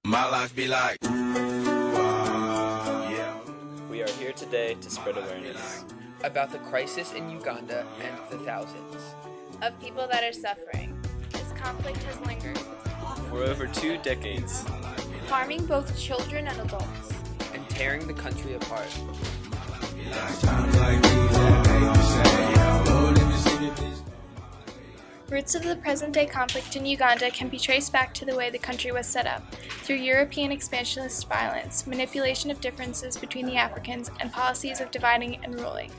My life be like, yeah. We are here today to spread awareness about the crisis in Uganda and the thousands of people that are suffering. This conflict has lingered for over 2 decades, harming both children and adults, and tearing the country apart. Roots of the present-day conflict in Uganda can be traced back to the way the country was set up, through European expansionist violence, manipulation of differences between the Africans, and policies of dividing and ruling.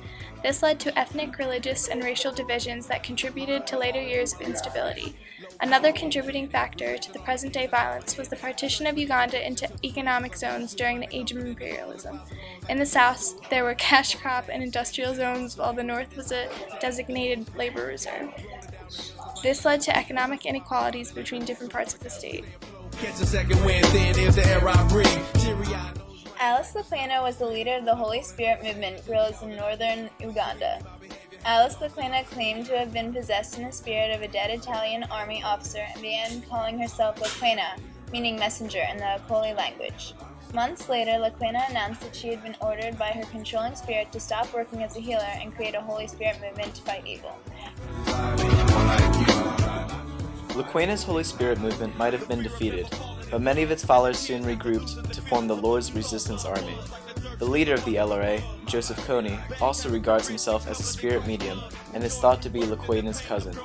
This led to ethnic, religious, and racial divisions that contributed to later years of instability. Another contributing factor to the present-day violence was the partition of Uganda into economic zones during the Age of Imperialism. In the south, there were cash crop and industrial zones, while the north was a designated labor reserve. This led to economic inequalities between different parts of the state. Alice Lakwena was the leader of the Holy Spirit movement guerrillas in northern Uganda. Alice Lakwena claimed to have been possessed in the spirit of a dead Italian army officer and began calling herself Lakwena, meaning messenger in the Akoli language. Months later, Lakwena announced that she had been ordered by her controlling spirit to stop working as a healer and create a Holy Spirit movement to fight evil. Lakwena's Holy Spirit movement might have been defeated, but many of its followers soon regrouped to form the Lord's Resistance Army. The leader of the LRA, Joseph Kony, also regards himself as a spirit medium and is thought to be Lakwena's cousin.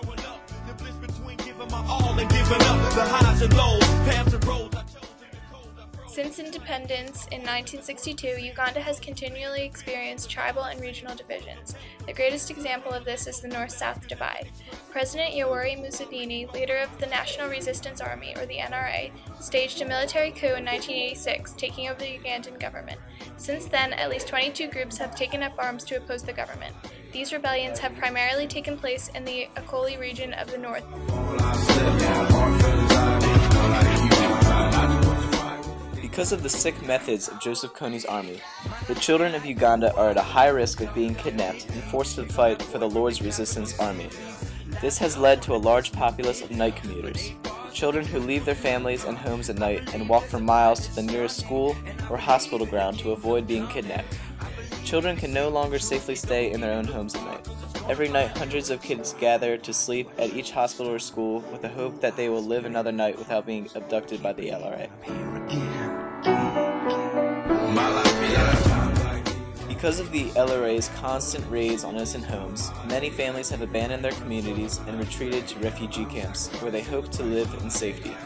Since independence in 1962, Uganda has continually experienced tribal and regional divisions. The greatest example of this is the North-South divide. President Yoweri Museveni, leader of the National Resistance Army, or the NRA, staged a military coup in 1986, taking over the Ugandan government. Since then, at least 22 groups have taken up arms to oppose the government. These rebellions have primarily taken place in the Akoli region of the north. Because of the sick methods of Joseph Kony's army, the children of Uganda are at a high risk of being kidnapped and forced to fight for the Lord's Resistance Army. This has led to a large populace of night commuters, children who leave their families and homes at night and walk for miles to the nearest school or hospital ground to avoid being kidnapped. Children can no longer safely stay in their own homes at night. Every night, hundreds of kids gather to sleep at each hospital or school with the hope that they will live another night without being abducted by the LRA. Because of the LRA's constant raids on innocent homes, many families have abandoned their communities and retreated to refugee camps, where they hope to live in safety.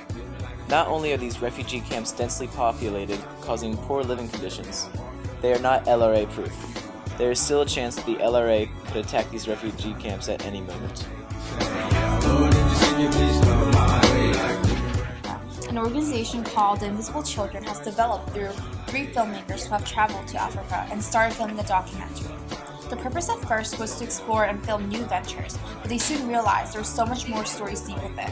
Not only are these refugee camps densely populated, causing poor living conditions, they are not LRA-proof. There is still a chance that the LRA could attack these refugee camps at any moment. An organization called The Invisible Children has developed through 3 filmmakers who have traveled to Africa and started filming a documentary. The purpose at first was to explore and film new ventures, but they soon realized there was so much more stories deep within.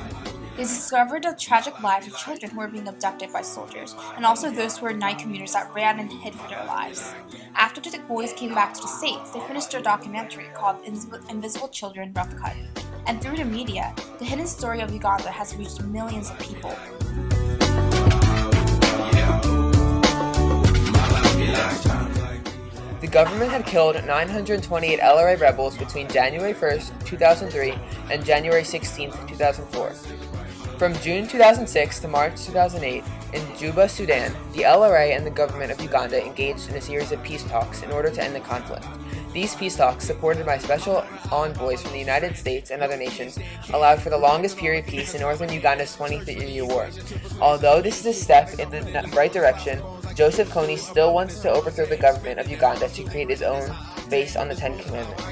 They discovered the tragic lives of children who were being abducted by soldiers, and also those who were night commuters that ran and hid for their lives. After the boys came back to the States, they finished their documentary called Invisible Children Rough Cut. And through the media, the hidden story of Uganda has reached millions of people. The government had killed 928 LRA rebels between January 1st, 2003 and January 16th, 2004. From June 2006 to March 2008, in Juba, Sudan, the LRA and the government of Uganda engaged in a series of peace talks in order to end the conflict. These peace talks, supported by special envoys from the United States and other nations, allowed for the longest period peace in northern Uganda's 23-year war. Although this is a step in the right direction, Joseph Kony still wants to overthrow the government of Uganda to create his own based on the 10 Commandments.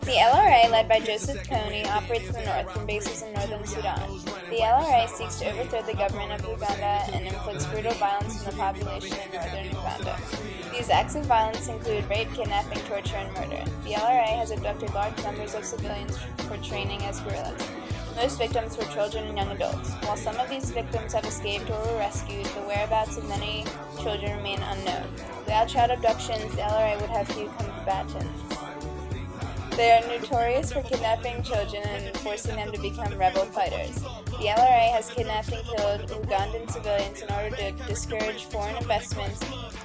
The LRA, led by Joseph Kony, operates in the north from bases in northern Sudan. The LRA seeks to overthrow the government of Uganda and inflicts brutal violence on the population in northern Uganda. These acts of violence include rape, kidnapping, torture, and murder. The LRA has abducted large numbers of civilians for training as guerrillas. Most victims were children and young adults. While some of these victims have escaped or were rescued, the whereabouts of many children remain unknown. Without child abductions, the LRA would have few combatants. They are notorious for kidnapping children and forcing them to become rebel fighters. The LRA has kidnapped and killed Ugandan civilians in order to discourage foreign investments,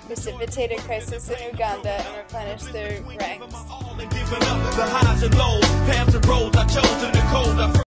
precipitate a crisis in Uganda, and replenish their ranks.